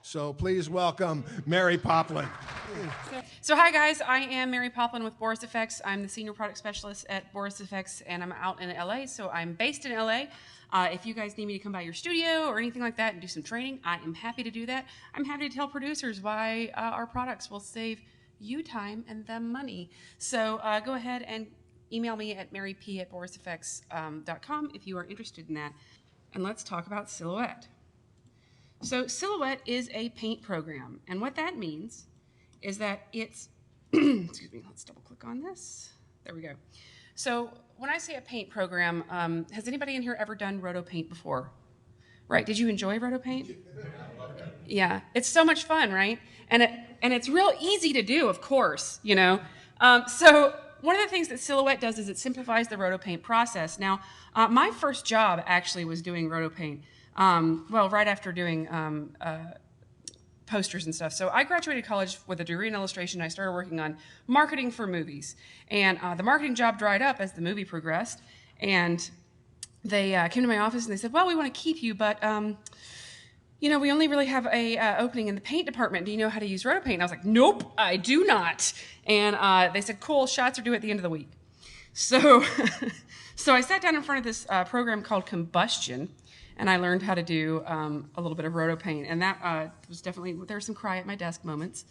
So please welcome Mary Poplin. So hi guys, I am Mary Poplin with Boris FX. I'm the Senior Product Specialist at Boris FX, and I'm out in LA, so I'm based in LA. If you guys need me to come by your studio or anything like that and do some training, I am happy to do that. I'm happy to tell producers why our products will save you time and them money. So go ahead and email me at maryp@borisfx.com if you are interested in that. And let's talk about Silhouette. So Silhouette is a paint program, and what that means is that it's, excuse me, let's double click on this. There we go. So when I say a paint program, has anybody in here ever done roto paint before? Right, did you enjoy roto paint? Yeah, it's so much fun, right? And it's real easy to do, of course, you know. So one of the things that Silhouette does is it simplifies the roto paint process. Now, my first job actually was doing roto paint. Well, right after doing posters and stuff. So I graduated college with a degree in illustration. I started working on marketing for movies. And the marketing job dried up as the movie progressed. And they came to my office and they said, well, we want to keep you, but you know, we only really have a opening in the paint department. Do you know how to use roto paint? And I was like, nope, I do not. And they said, cool, shots are due at the end of the week. So, so I sat down in front of this program called Combustion, and I learned how to do a little bit of roto paint. And that was definitely, there were some cry at my desk moments.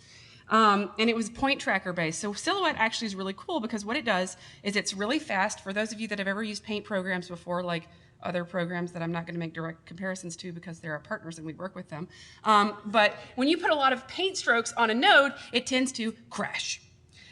And it was point tracker based. So Silhouette actually is really cool because what it does is it's really fast. For those of you that have ever used paint programs before, like other programs that I'm not going to make direct comparisons to because they're our partners and we work with them. But when you put a lot of paint strokes on a node, it tends to crash.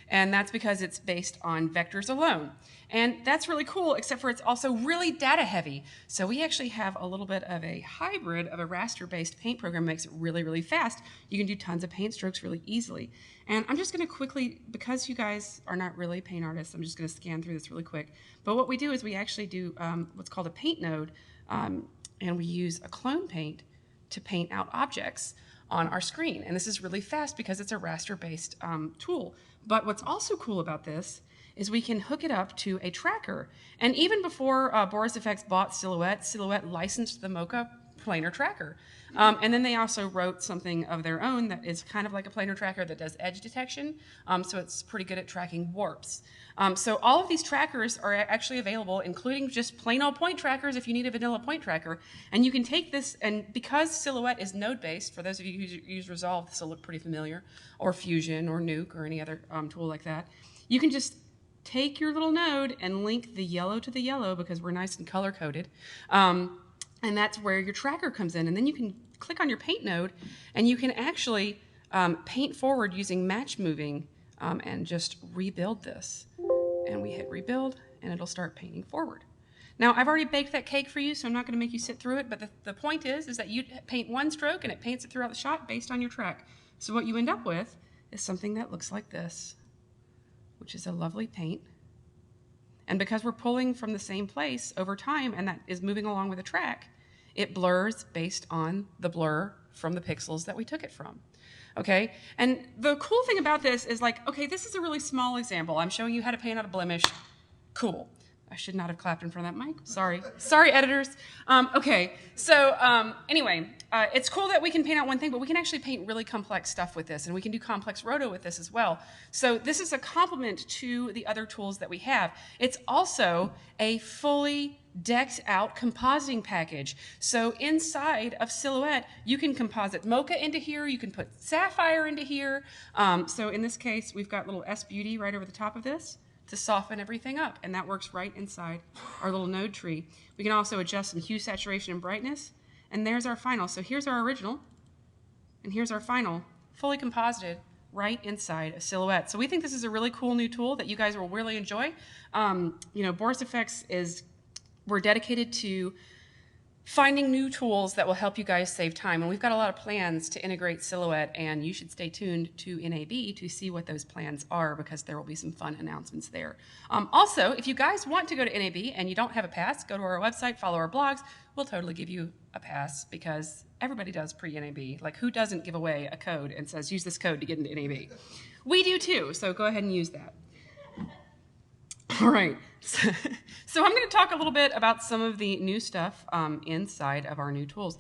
And that's because it's based on vectors alone. And that's really cool, except for it's also really data heavy. So we actually have a little bit of a hybrid of a raster-based paint program that makes it really, really fast. You can do tons of paint strokes really easily. And I'm just going to quickly, because you guys are not really paint artists, I'm just going to scan through this really quick. But what we do is we actually do what's called a paint node, and we use a clone paint to paint out objects on our screen. And this is really fast because it's a raster-based tool. But what's also cool about this is we can hook it up to a tracker. And even before Boris FX bought Silhouette, Silhouette licensed the Mocha planar tracker. And then they also wrote something of their own that is kind of like a planar tracker that does edge detection. So it's pretty good at tracking warps. So all of these trackers are actually available, including just plain old point trackers if you need a vanilla point tracker. And you can take this, and because Silhouette is node-based, for those of you who use Resolve, this will look pretty familiar, or Fusion, or Nuke, or any other tool like that, you can just take your little node and link the yellow to the yellow because we're nice and color-coded. And that's where your tracker comes in. And then you can click on your paint node, and you can actually paint forward using match moving and just rebuild this. And we hit rebuild, and it'll start painting forward. Now, I've already baked that cake for you, so I'm not going to make you sit through it, but the point is that you paint one stroke, and it paints it throughout the shot based on your track. So what you end up with is something that looks like this, which is a lovely paint. And because we're pulling from the same place over time, and that is moving along with the track, it blurs based on the blur from the pixels that we took it from. Okay? And the cool thing about this is like, okay, this is a really small example. I'm showing you how to paint out a blemish. Cool. I should not have clapped in front of that mic. Sorry. Sorry, editors. Okay, so anyway, it's cool that we can paint out one thing, but we can actually paint really complex stuff with this, and we can do complex roto with this as well. So this is a complement to the other tools that we have. It's also a fully decked out compositing package. So inside of Silhouette, you can composite Mocha into here, you can put Sapphire into here. So in this case, we've got little S Beauty right over the top of this to soften everything up, and that works right inside our little node tree. We can also adjust some hue, saturation, and brightness, and there's our final. So here's our original, and here's our final, fully composited right inside a Silhouette. So we think this is a really cool new tool that you guys will really enjoy. You know, Boris FX we're dedicated to finding new tools that will help you guys save time. And we've got a lot of plans to integrate Silhouette, and you should stay tuned to NAB to see what those plans are because there will be some fun announcements there. Also, if you guys want to go to NAB and you don't have a pass, go to our website, follow our blogs. We'll totally give you a pass because everybody does pre-NAB. Like, who doesn't give away a code and says, use this code to get into NAB? We do too, so go ahead and use that. All right, So I'm going to talk a little bit about some of the new stuff inside of our new tools.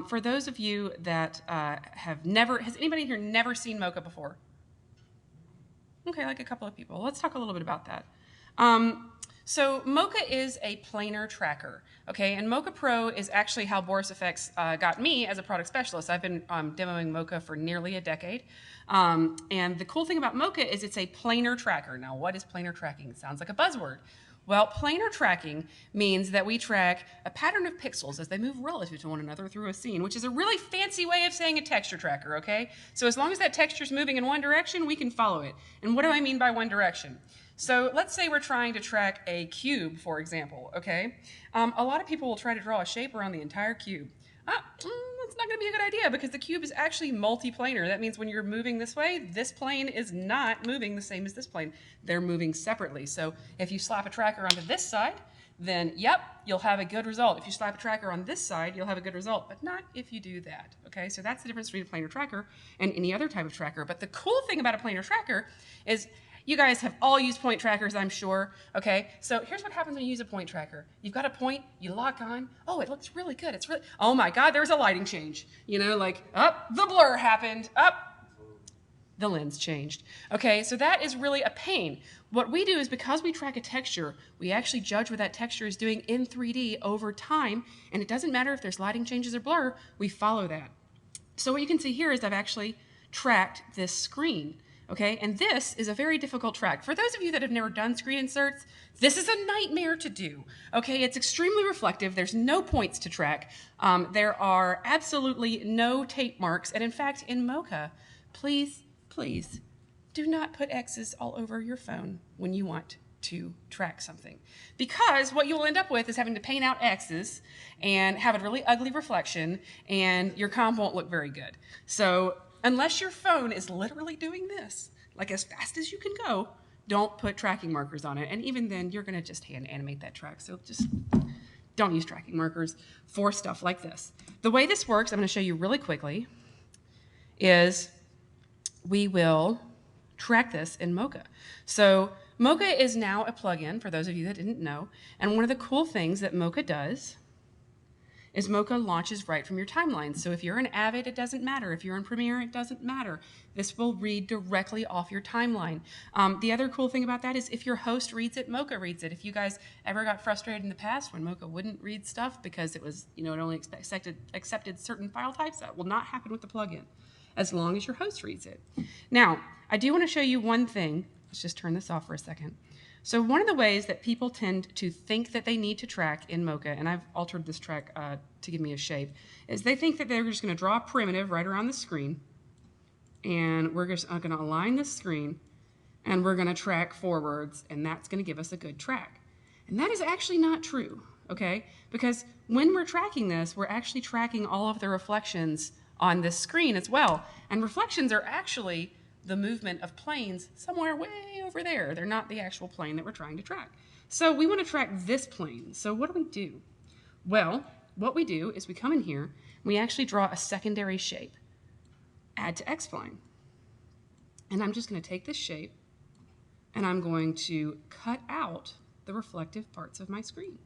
For those of you that have never, has anybody here never seen Mocha before? Okay, like a couple of people. Let's talk a little bit about that. So Mocha is a planar tracker, okay? And Mocha Pro is actually how Boris FX got me as a product specialist. I've been demoing Mocha for nearly a decade. And the cool thing about Mocha is it's a planar tracker. Now, what is planar tracking? It sounds like a buzzword. Well, planar tracking means that we track a pattern of pixels as they move relative to one another through a scene, which is a really fancy way of saying a texture tracker, okay? So as long as that texture is moving in one direction, we can follow it. And what do I mean by one direction? So let's say we're trying to track a cube, for example, okay? A lot of people will try to draw a shape around the entire cube. That's not going to be a good idea because the cube is actually multiplanar. That means when you're moving this way, this plane is not moving the same as this plane. They're moving separately. So if you slap a tracker onto this side, then yep, you'll have a good result. If you slap a tracker on this side, you'll have a good result, but not if you do that, okay? So that's the difference between a planar tracker and any other type of tracker. But the cool thing about a planar tracker is you guys have all used point trackers, I'm sure, okay? So here's what happens when you use a point tracker. You've got a point, you lock on, oh, it looks really good. It's really, oh my God, there's a lighting change. You know, like, the blur happened, the lens changed. Okay, so that is really a pain. What we do is because we track a texture, we actually judge what that texture is doing in 3D over time, and it doesn't matter if there's lighting changes or blur, we follow that. So what you can see here is I've actually tracked this screen. Okay, and this is a very difficult track. For those of you that have never done screen inserts, this is a nightmare to do. Okay, it's extremely reflective. There's no points to track. There are absolutely no tape marks. And in fact, in Mocha, please, please do not put X's all over your phone when you want to track something. Because what you'll end up with is having to paint out X's and have a really ugly reflection, and your comp won't look very good. So unless your phone is literally doing this, like as fast as you can go, don't put tracking markers on it. And even then, you're going to just hand animate that track. So just don't use tracking markers for stuff like this. The way this works, I'm going to show you really quickly, is we will track this in Mocha. So Mocha is now a plugin, for those of you that didn't know. And one of the cool things that Mocha does is Mocha launches right from your timeline. So if you're in Avid, it doesn't matter. If you're in Premiere, it doesn't matter. This will read directly off your timeline. The other cool thing about that is if your host reads it, Mocha reads it. If you guys ever got frustrated in the past when Mocha wouldn't read stuff because it was, it only accepted certain file types, that will not happen with the plugin as long as your host reads it. Now, I do want to show you one thing. Let's just turn this off for a second. So one of the ways that people tend to think that they need to track in Mocha, and I've altered this track to give me a shape, is they think that they're just going to draw a primitive right around the screen, and we're just going to align the screen, and we're going to track forwards, and that's going to give us a good track. And that is actually not true, okay? Because when we're tracking this, we're actually tracking all of the reflections on this screen as well. And reflections are actually the movement of planes somewhere way over there. They're not the actual plane that we're trying to track. So we want to track this plane. So what do? Well, what we do is we come in here, we actually draw a secondary shape. Add to X-spline. And I'm just going to take this shape and I'm going to cut out the reflective parts of my screen.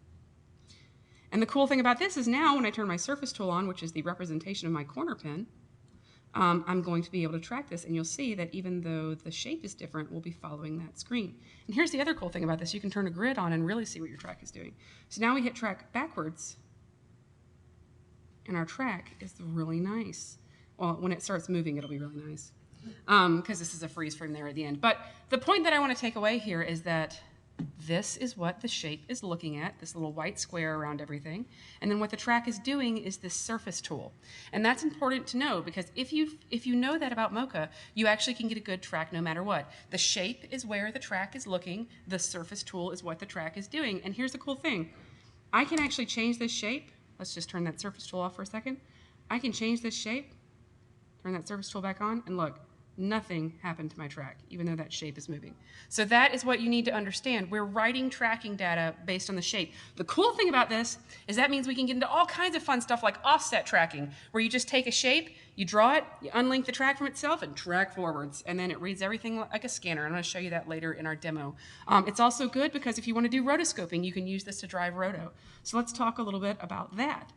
And the cool thing about this is now when I turn my surface tool on, which is the representation of my corner pin, I'm going to be able to track this, and you'll see that even though the shape is different, we'll be following that screen. And here's the other cool thing about this. You can turn a grid on and really see what your track is doing. So now we hit track backwards, and our track is really nice. Well, when it starts moving, it'll be really nice, because this is a freeze frame there at the end. But the point that I want to take away here is that this is what the shape is looking at, this little white square around everything. And then what the track is doing is this surface tool. And that's important to know because if you know that about Mocha, you actually can get a good track no matter what. The shape is where the track is looking. The surface tool is what the track is doing. And here's the cool thing. I can actually change this shape. Let's just turn that surface tool off for a second. I can change this shape, turn that surface tool back on, and look, nothing happened to my track, even though that shape is moving. So that is what you need to understand. We're writing tracking data based on the shape. The cool thing about this is that means we can get into all kinds of fun stuff like offset tracking, where you just take a shape, you draw it, you unlink the track from itself, and track forwards, and then it reads everything like a scanner. I'm going to show you that later in our demo. It's also good because if you want to do rotoscoping, you can use this to drive roto. So let's talk a little bit about that.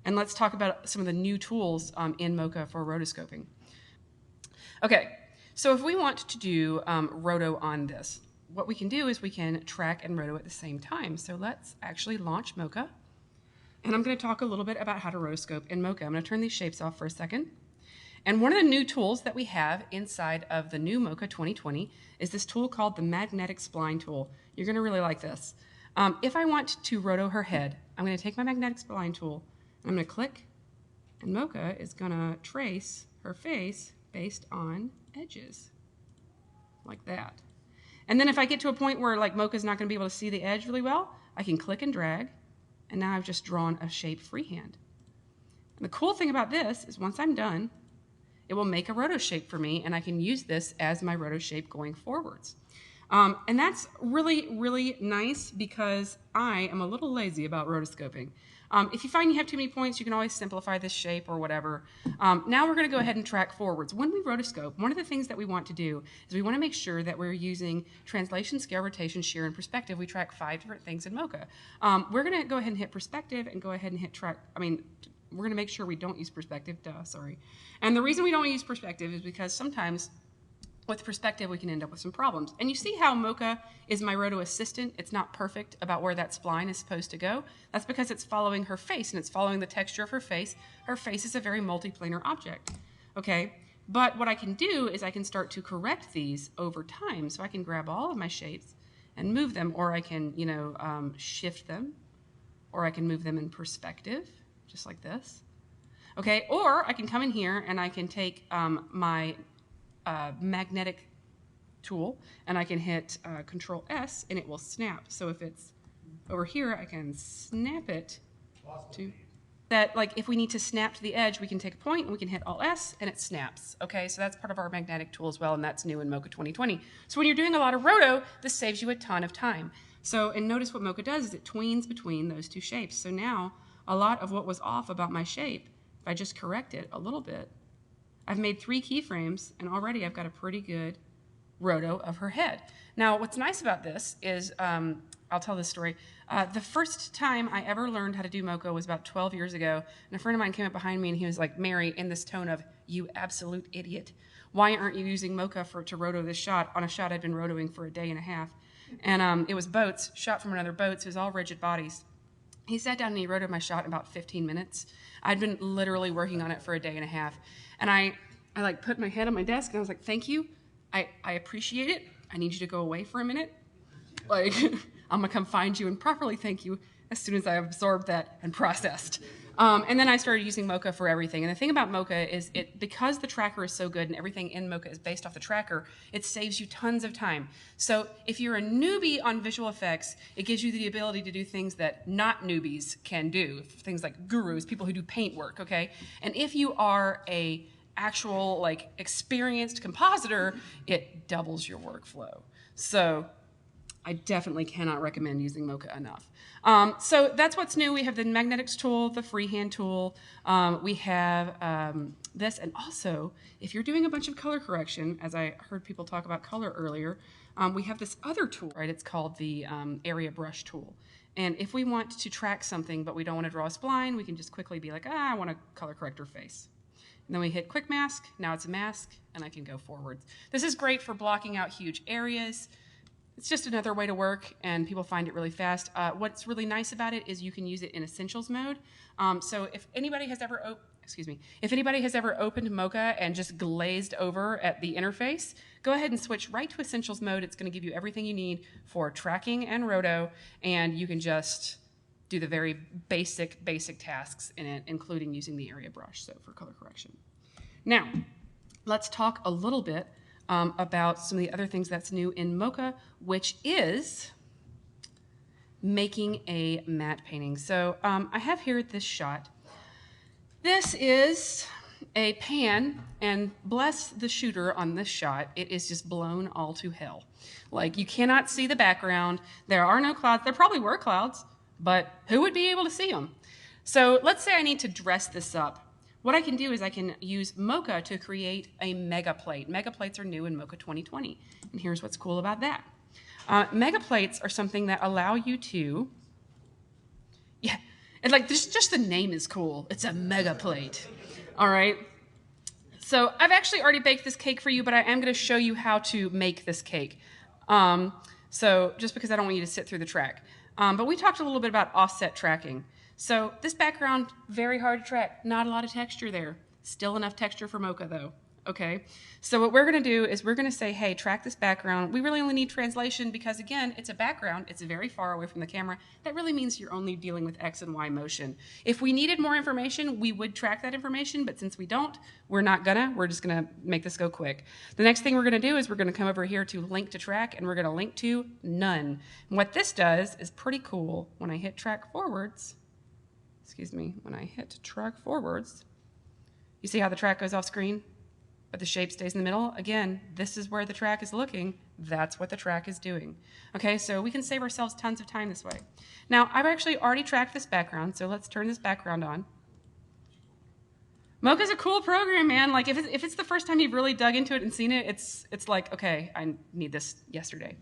And let's talk about some of the new tools in Mocha for rotoscoping. Okay, so if we want to do roto on this, what we can do is we can track and roto at the same time. So let's actually launch Mocha. And I'm going to talk a little bit about how to rotoscope in Mocha. I'm going to turn these shapes off for a second. And one of the new tools that we have inside of the new Mocha 2020 is this tool called the Magnetic Spline tool. You're going to really like this. If I want to roto her head, I'm going to take my Magnetic Spline tool, and I'm going to click, and Mocha is going to trace her face based on edges, like that. And then if I get to a point where like Mocha's not going to be able to see the edge really well, I can click and drag, and now I've just drawn a shape freehand. And the cool thing about this is once I'm done, it will make a roto shape for me, and I can use this as my roto shape going forwards. And that's really, really nice because I am a little lazy about rotoscoping. If you find you have too many points, you can always simplify this shape or whatever. Now we're going to go ahead and track forwards. When we rotoscope, one of the things that we want to do is we want to make sure that we're using translation, scale, rotation, shear, and perspective. We track 5 different things in Mocha. We're going to go ahead and hit perspective and go ahead and hit track. We're going to make sure we don't use perspective. Sorry. And the reason we don't use perspective is because sometimes with perspective, we can end up with some problems. And you see how Mocha is my roto assistant. It's not perfect about where that spline is supposed to go. That's because it's following her face, and it's following the texture of her face. Her face is a very multiplanar object, okay? But what I can do is I can start to correct these over time. So I can grab all of my shapes and move them, or I can, shift them, or I can move them in perspective, just like this, okay? Or I can come in here and I can take my magnetic tool, and I can hit Control S, and it will snap. So if it's over here, I can snap it to that. Like if we need to snap to the edge, we can take a point and we can hit Alt S, and it snaps. Okay, so that's part of our magnetic tool as well, and that's new in Mocha 2020. So when you're doing a lot of roto, this saves you a ton of time. So, and notice what Mocha does is it tweens between those two shapes. So now a lot of what was off about my shape, if I just correct it a little bit, I've made 3 keyframes, and already I've got a pretty good roto of her head. Now, what's nice about this is, I'll tell this story. The first time I ever learned how to do Mocha was about 12 years ago, and a friend of mine came up behind me, and he was like, "Mary," in this tone of, "You absolute idiot. Why aren't you using Mocha to roto this shot on a shot I'd been rotoing for a day and a half?" And it was boats, shot from another boat, so it was all rigid bodies. He sat down and he rotoed my shot in about 15 minutes. I'd been literally working on it for a day and a half. And I like put my head on my desk and I was like, "Thank you. I appreciate it. I need you to go away for a minute. Like, I'm gonna come find you and properly thank you as soon as I absorbed that and processed." And then I started using Mocha for everything. And the thing about Mocha is because the tracker is so good and everything in Mocha is based off the tracker, it saves you tons of time. So if you're a newbie on visual effects, it gives you the ability to do things that not newbies can do, things like gurus, people who do paint work, okay? And if you are a actual like experienced compositor, it doubles your workflow. So I definitely cannot recommend using Mocha enough. So that's what's new. We have the magnetics tool, the freehand tool. We have this, and also if you're doing a bunch of color correction, as I heard people talk about color earlier, we have this other tool, right? It's called the area brush tool. And if we want to track something but we don't want to draw a spline, we can just quickly be like, I want to color correct her face. And then we hit quick mask, now it's a mask, and I can go forwards. This is great for blocking out huge areas. It's just another way to work, and people find it really fast. What's really nice about it is you can use it in Essentials mode. So if anybody has ever opened Mocha and just glazed over at the interface, go ahead and switch right to Essentials mode. It's going to give you everything you need for tracking and roto, and you can just do the very basic tasks in it, including using the area brush, so for color correction. Now, let's talk a little bit about some of the other things that's new in Mocha, which is making a matte painting. So I have here this shot. This is a pan, and bless the shooter on this shot, it is just blown all to hell. Like, you cannot see the background. There are no clouds. There probably were clouds, but who would be able to see them? So let's say I need to dress this up. What I can do is I can use Mocha to create a mega plate. Mega plates are new in Mocha 2020, and here's what's cool about that. Mega plates are something that allow you to, and like just the name is cool. It's a mega plate. All right. So I've actually already baked this cake for you, but I am going to show you how to make this cake. So just because I don't want you to sit through the track. But we talked a little bit about offset tracking. So this background, very hard to track. Not a lot of texture there. Still enough texture for Mocha though. Okay, so what we're going to do is we're going to say, hey, track this background. We really only need translation because, again, it's a background. It's very far away from the camera. That really means you're only dealing with X and Y motion. If we needed more information, we would track that information, but since we don't, we're not gonna. We're just going to make this go quick. The next thing we're going to do is we're going to come over here to link to track, and we're going to link to none. And what this does is pretty cool. When I hit track forwards, when I hit track forwards, you see how the track goes off screen? But the shape stays in the middle. Again, this is where the track is looking. That's what the track is doing. Okay, so we can save ourselves tons of time this way. Now, I've actually already tracked this background, so let's turn this background on. Mocha's a cool program, man. Like, if it's the first time you've really dug into it and seen it, it's like, okay, I need this yesterday.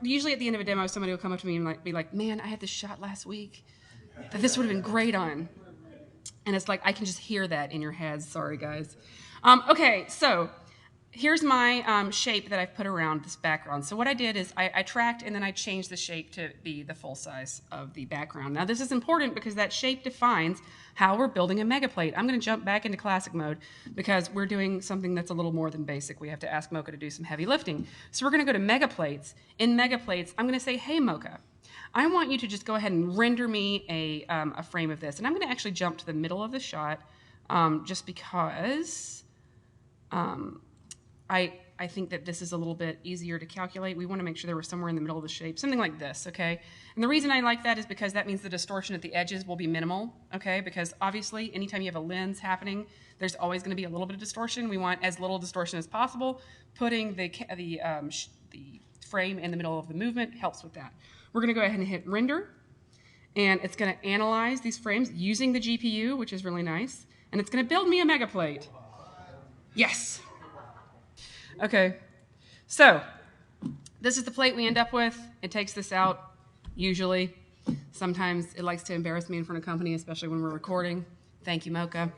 Usually at the end of a demo, somebody will come up to me and be like, man, I had this shot last week that this would have been great on. And it's like, I can just hear that in your heads. Sorry, guys. Okay, so here's my shape that I've put around this background. So what I did is I tracked and then I changed the shape to be the full size of the background. Now this is important because that shape defines how we're building a mega plate. I'm going to jump back into classic mode because we're doing something that's a little more than basic. We have to ask Mocha to do some heavy lifting. So we're going to go to mega plates. In mega plates, I'm going to say, hey, Mocha, I want you to just go ahead and render me a frame of this. And I'm going to actually jump to the middle of the shot just because I think that this is a little bit easier to calculate. We want to make sure that we're somewhere in the middle of the shape, something like this, okay? And the reason I like that is because that means the distortion at the edges will be minimal, okay? Because obviously, anytime you have a lens happening, there's always going to be a little bit of distortion. We want as little distortion as possible. Putting the frame in the middle of the movement helps with that. We're going to go ahead and hit render, and it's going to analyze these frames using the GPU, which is really nice, and it's going to build me a mega plate. Yes. Okay, so this is the plate we end up with. It takes this out, usually. Sometimes it likes to embarrass me in front of company, especially when we're recording. Thank you, Mocha.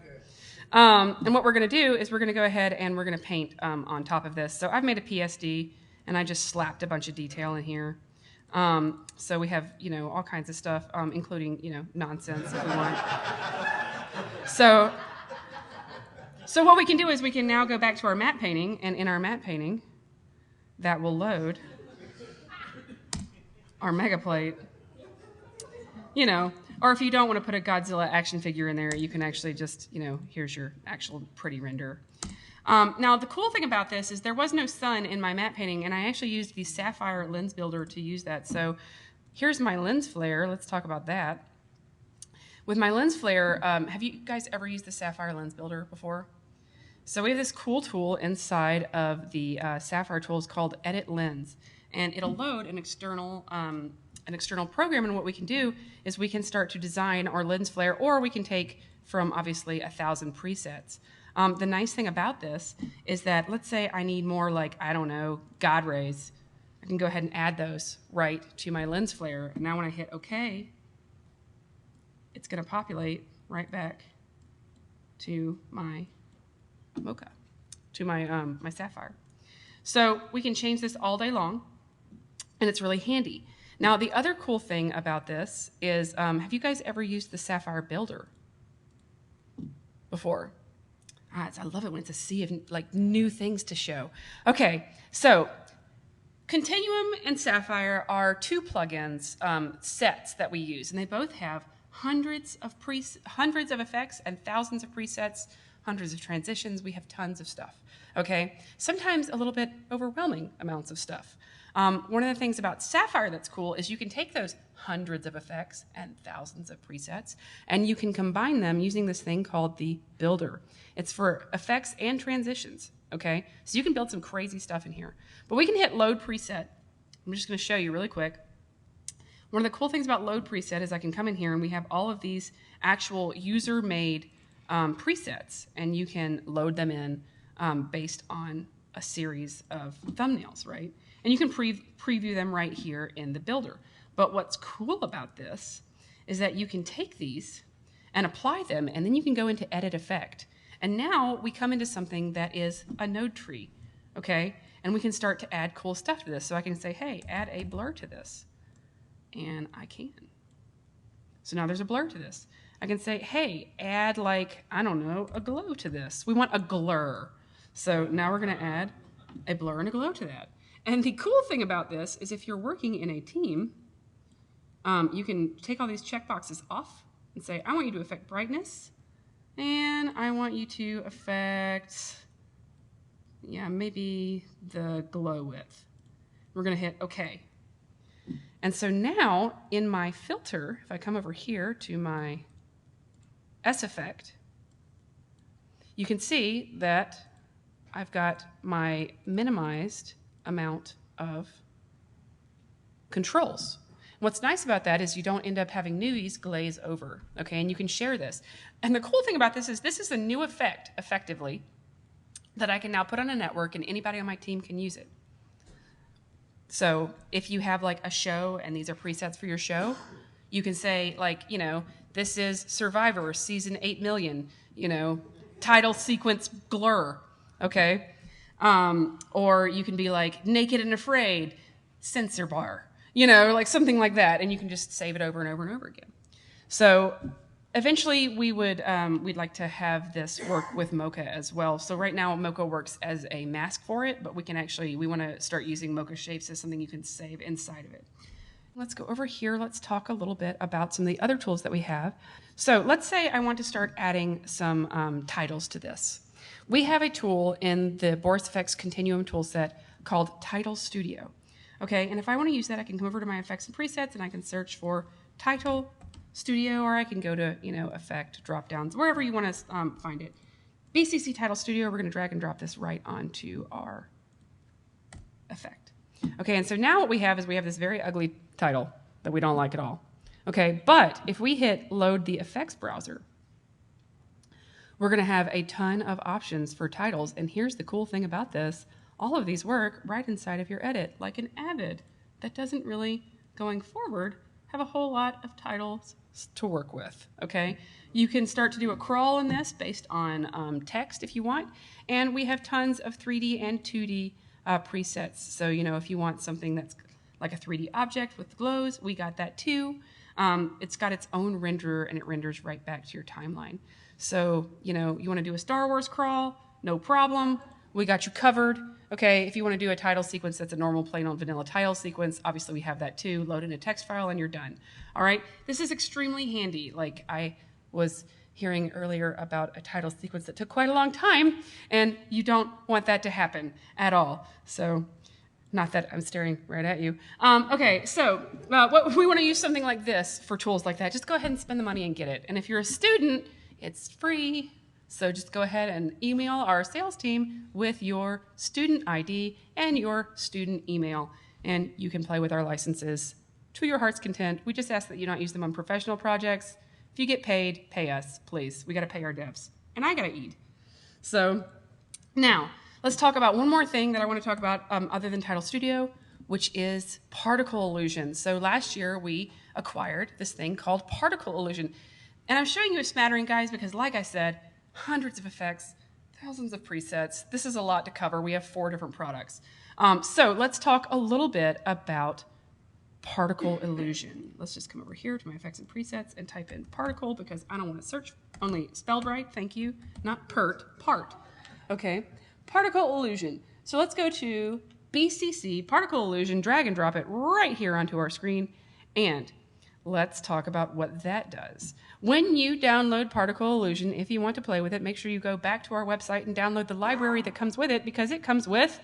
And what we're going to do is we're going to go ahead and we're going to paint on top of this. So I've made a PSD, and I just slapped a bunch of detail in here. So we have, all kinds of stuff, including, nonsense if we want. So what we can do is we can now go back to our matte painting, and in our matte painting, that will load our mega plate. Or if you don't want to put a Godzilla action figure in there, you can actually just, here's your actual pretty render. Now, the cool thing about this is there was no sun in my matte painting, and I actually used the Sapphire lens builder to use that. So here's my lens flare. Let's talk about that. With my lens flare, have you guys ever used the Sapphire lens builder before? So we have this cool tool inside of the Sapphire tools called Edit Lens, and it'll load an external program. And what we can do is we can start to design our lens flare, or we can take from obviously 1,000 presets. The nice thing about this is that, let's say I need more like, I don't know, God rays. I can go ahead and add those right to my lens flare. And now when I hit OK, it's going to populate right back to my Mocha, to my, my Sapphire. So we can change this all day long, and it's really handy. Now, the other cool thing about this is, have you guys ever used the Sapphire Builder before? I love it when it's a sea of new things to show. Okay, so Continuum and Sapphire are two plugins sets that we use, and they both have hundreds of effects and thousands of presets, hundreds of transitions. We have tons of stuff. okay? Sometimes a little bit overwhelming amounts of stuff. One of the things about Sapphire that's cool is you can take those hundreds of effects and thousands of presets, and you can combine them using this thing called the Builder. It's for effects and transitions, okay? So you can build some crazy stuff in here. But we can hit Load Preset. I'm just going to show you really quick. One of the cool things about Load Preset is I can come in here and we have all of these actual user-made presets, and you can load them in based on a series of thumbnails, right? And you can preview them right here in the Builder. But what's cool about this is that you can take these and apply them, and then you can go into Edit Effect. And now we come into something that is a node tree, okay? And we can start to add cool stuff to this. So I can say, hey, add a blur to this. And I can. So now there's a blur to this. I can say, hey, add like, I don't know, a glow to this. We want a glur. So now we're going to add a blur and a glow to that. And the cool thing about this is if you're working in a team, you can take all these checkboxes off and say, I want you to affect brightness, and I want you to affect, yeah, maybe the glow width. We're going to hit OK. And so now in my filter, if I come over here to my S effect, you can see that I've got my minimized amount of controls. What's nice about that is you don't end up having newbies glaze over, okay? And you can share this. And the cool thing about this is a new effect, effectively, that I can now put on a network and anybody on my team can use it. So if you have like a show and these are presets for your show, you can say like, you know, this is Survivor season 8 million, you know, title sequence glur, okay? Or you can be like Naked and Afraid, censor bar, you know, like something like that. And you can just save it over and over and over again. So eventually we would, we'd like to have this work with Mocha as well. So right now Mocha works as a mask for it, but we can actually, we want to start using Mocha shapes as something you can save inside of it. Let's go over here. Let's talk a little bit about some of the other tools that we have. So let's say I want to start adding some titles to this. We have a tool in the Boris FX Continuum toolset called Title Studio. Okay, and if I want to use that, I can come over to my effects and presets and I can search for Title Studio, or I can go to, you know, Effect, drop downs, wherever you want to find it. BCC Title Studio, we're going to drag and drop this right onto our effect. Okay, and so now what we have is we have this very ugly title that we don't like at all. Okay, but if we hit load the effects browser, we're going to have a ton of options for titles. And here's the cool thing about this. All of these work right inside of your edit, like an Avid that doesn't really, going forward, have a whole lot of titles to work with, okay? You can start to do a crawl in this based on text if you want. And we have tons of 3D and 2D presets. So, you know, if you want something that's like a 3D object with glows, we got that too. It's got its own renderer and it renders right back to your timeline. So, you know, you want to do a Star Wars crawl, no problem. We got you covered. Okay, if you want to do a title sequence that's a normal plain old vanilla title sequence, obviously we have that too. Load in a text file and you're done. All right, this is extremely handy. Like I was hearing earlier about a title sequence that took quite a long time, and you don't want that to happen at all. So, not that I'm staring right at you. Okay, so we want to use something like this for tools like that. Just go ahead and spend the money and get it. And if you're a student, it's free. So just go ahead and email our sales team with your student ID and your student email, and you can play with our licenses to your heart's content. We just ask that you not use them on professional projects. If you get paid, pay us, please. We got to pay our devs, and I got to eat. So now let's talk about one more thing that I want to talk about other than Title Studio, which is particle illusion. So last year we acquired this thing called particle illusion, and I'm showing you a smattering, guys, because like I said, hundreds of effects, thousands of presets. This is a lot to cover. We have 4 different products. So let's talk a little bit about particle illusion. Let's just come over here to my effects and presets and type in particle because I don't want to search, only spelled right, thank you, not part. Okay, particle illusion. So let's go to BCC, particle illusion, drag and drop it right here onto our screen. And let's talk about what that does. When you download Particle Illusion, if you want to play with it, make sure you go back to our website and download the library that comes with it, because it comes with,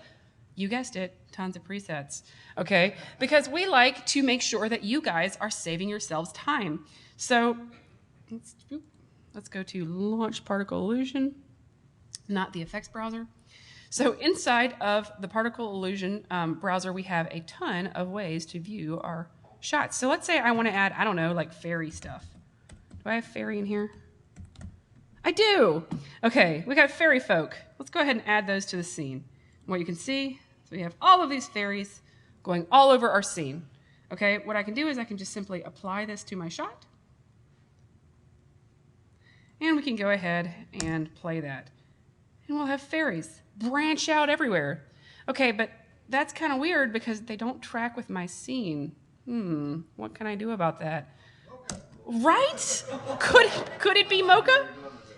you guessed it, tons of presets, okay? Because we like to make sure that you guys are saving yourselves time. So let's go to Launch Particle Illusion, not the effects browser. So inside of the Particle Illusion browser, we have a ton of ways to view our shots. So let's say I want to add, I don't know, like fairy stuff. Do I have fairy in here? I do. Okay, we got fairy folk. Let's go ahead and add those to the scene. What you can see, so we have all of these fairies going all over our scene. Okay, what I can do is I can just simply apply this to my shot. And we can go ahead and play that. And we'll have fairies branch out everywhere. Okay, but that's kind of weird because they don't track with my scene. What can I do about that? Mocha. Right? Could it be Mocha?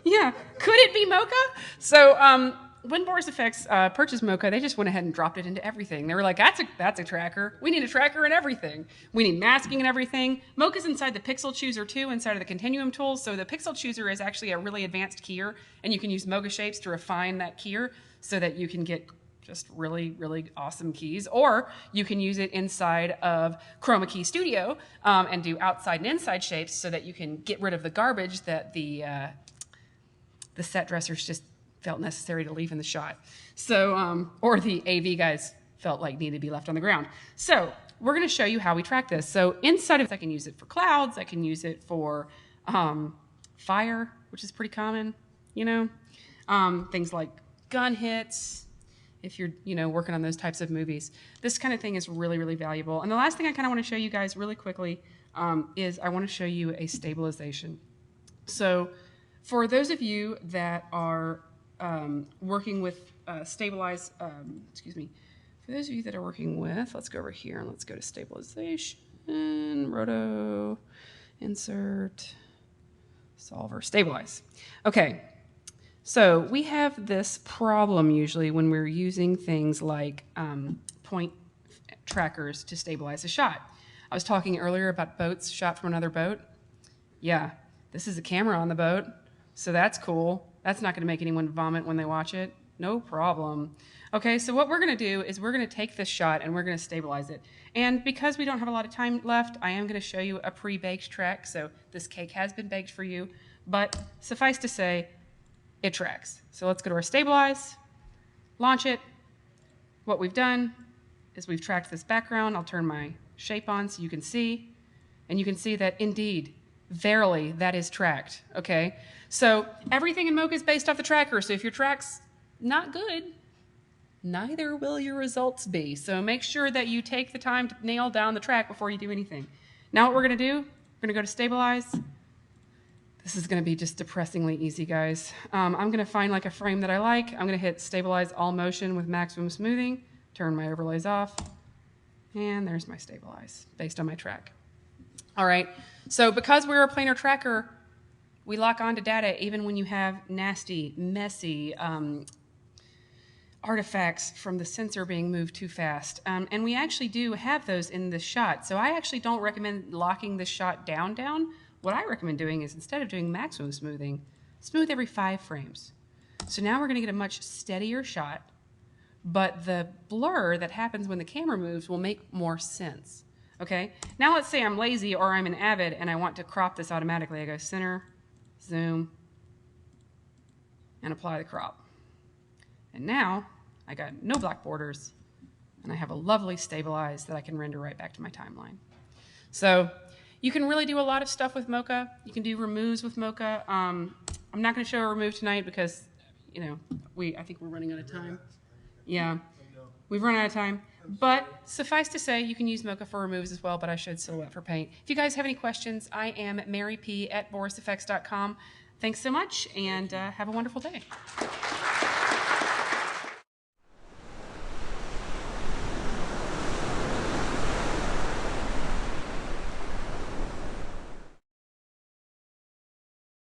Yeah, could it be Mocha? So when Boris FX purchased Mocha, they just went ahead and dropped it into everything. They were like, that's a tracker. We need a tracker in everything. We need masking and everything. Mocha's inside the Pixel Chooser too, inside of the Continuum tools. So the Pixel Chooser is actually a really advanced keyer, and you can use Mocha shapes to refine that keyer so that you can get just really, really awesome keys. Or you can use it inside of Chroma Key Studio and do outside and inside shapes so that you can get rid of the garbage that the set dressers just felt necessary to leave in the shot. So, or the AV guys felt like needed to be left on the ground. So we're going to show you how we track this. So inside of this, I can use it for clouds. I can use it for fire, which is pretty common, you know, things like gun hits, if you're, you know, working on those types of movies. This kind of thing is really, really valuable. And the last thing I kind of want to show you guys really quickly is I want to show you a stabilization. So for those of you that are working with stabilize, for those of you that are working with, let's go over here and let's go to stabilization, roto, insert, solver, stabilize. Okay. So we have this problem usually when we're using things like point trackers to stabilize a shot. I was talking earlier about boats shot from another boat. Yeah, this is a camera on the boat, so that's cool. That's not going to make anyone vomit when they watch it. No problem. Okay, so what we're going to do is we're going to take this shot and we're going to stabilize it. And because we don't have a lot of time left, I am going to show you a pre-baked track. So this cake has been baked for you, but suffice to say, it tracks. So let's go to our stabilize, launch it. What we've done is we've tracked this background. I'll turn my shape on so you can see. And you can see that indeed, verily, that is tracked, okay? So everything in Mocha is based off the tracker. So if your track's not good, neither will your results be. So make sure that you take the time to nail down the track before you do anything. Now what we're gonna do, we're gonna go to stabilize. This is going to be just depressingly easy, guys. I'm going to find like a frame that I like. I'm going to hit stabilize all motion with maximum smoothing, turn my overlays off, and there's my stabilize based on my track. All right, so because we're a planar tracker, we lock onto data even when you have nasty, messy artifacts from the sensor being moved too fast. And we actually do have those in this shot. So I actually don't recommend locking this shot down. What I recommend doing is instead of doing maximum smoothing, smooth every 5 frames. So now we're going to get a much steadier shot, but the blur that happens when the camera moves will make more sense. Okay? Now let's say I'm lazy or I'm an avid and I want to crop this automatically. I go center, zoom, and apply the crop. And now I got no black borders and I have a lovely stabilize that I can render right back to my timeline. So you can really do a lot of stuff with Mocha. You can do removes with Mocha. I'm not going to show a remove tonight because, you know, I think we're running out of time. Yeah, we've run out of time. But suffice to say, you can use Mocha for removes as well, but I showed Silhouette for paint. If you guys have any questions, I am Mary P. at borisfx.com. Thanks so much, and have a wonderful day.